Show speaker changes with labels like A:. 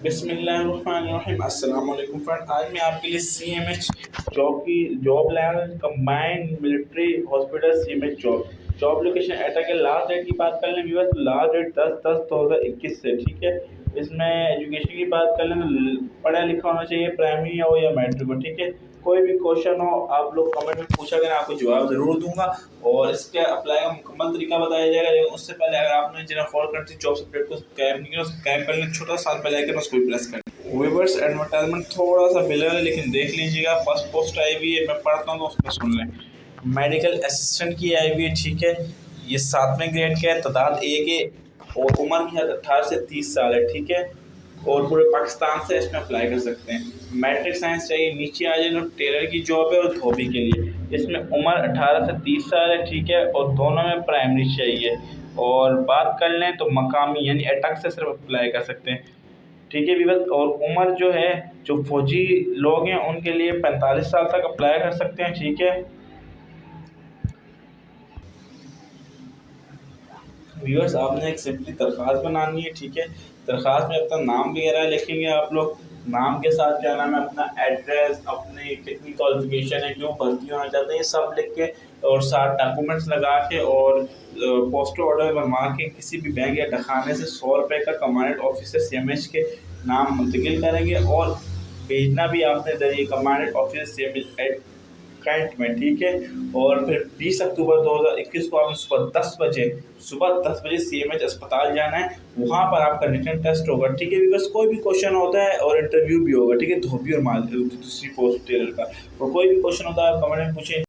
A: बिस्मिल्लाहिर्रहमानिर्रहीम। अस्सलाम वालेकुम फ्रेंड, आज मैं आपके लिए CMH job level combined military hospital CMH job location एटा के लास्ट डेट की बात कर लें व्यूअर्स, तो लास्ट डेट 10/10/2021 से, ठीक है। इसमें एजुकेशन की बात कर लें तो पढ़ा लिखा होना चाहिए, प्राइमरी हो या मैट्रिक हो, ठीक है। कोई भी क्वेश्चन हो आप लोग कमेंट में पूछा करें, आपको जवाब ज़रूर दूंगा और इसके अप्लाई का मुकम्मल तरीका बताया जाएगा। लेकिन उससे पहले अगर आपने जिन्हें फॉलो करती जॉब अपडेट को सब्सक्राइब नहीं किया, सब्सक्राइब कर लें, छोटा सा बेल आइकन उसको भी प्रेस करें। व्यूअर्स, एडवर्टाइजमेंट थोड़ा सा बिलर है लेकिन देख लीजिएगा। फर्स्ट पोस्ट आई हुई है, मैं पढ़ता हूँ तो उसमें सुन लें। मेडिकल असिस्टेंट की आई हुई है, ठीक है। ये 7वें ग्रेड का है, तादाद एक है और उम्र की हद 18 से 30 साल है, ठीक है। और पूरे पाकिस्तान से इसमें अप्लाई कर सकते हैं। मैट्रिक साइंस चाहिए, नीचे आ जाए तो टेलर की जॉब है और धोबी के लिए। इसमें उम्र 18 से 30 साल है, ठीक है, और दोनों में प्राइमरी चाहिए। और बात कर लें तो मकामी यानी अटक से सिर्फ अप्लाई कर सकते हैं, ठीक है विवत। और उम्र जो है, जो फौजी लोग हैं उनके लिए 45 साल तक अप्लाई कर सकते हैं, ठीक है। व्यूअर्स, आपने एक सिंपली दरख्वास्त बनानी है, ठीक है। दरख्वास्त में अपना नाम वगैरह लिखेंगे आप लोग, नाम के साथ क्या नाम है, अपना एड्रेस, अपने कितनी क्वालिफिकेशन है, क्यों भर्ती होना चाहते हैं, ये सब लिख के और साथ डॉक्यूमेंट्स लगा के और पोस्टल ऑर्डर बनवा के किसी भी बैंक या डखाने से 100 रुपये का कमांडेंट ऑफिसर CMH के नाम मुंतकिल करेंगे और भेजना भी आपने दरिए कमांडेंट ऑफिसर CMH कैंट में, ठीक है। और फिर 20 अक्टूबर 2021 को आपने सुबह 10 बजे CMH अस्पताल जाना है। वहाँ पर आपका रिटन टेस्ट होगा, ठीक है। बिकॉज कोई भी क्वेश्चन होता है और इंटरव्यू भी होगा, ठीक है, धोबी और माल दूसरी पोस्ट टेलर का। और कोई भी क्वेश्चन होता है आप कमेंट में पूछें।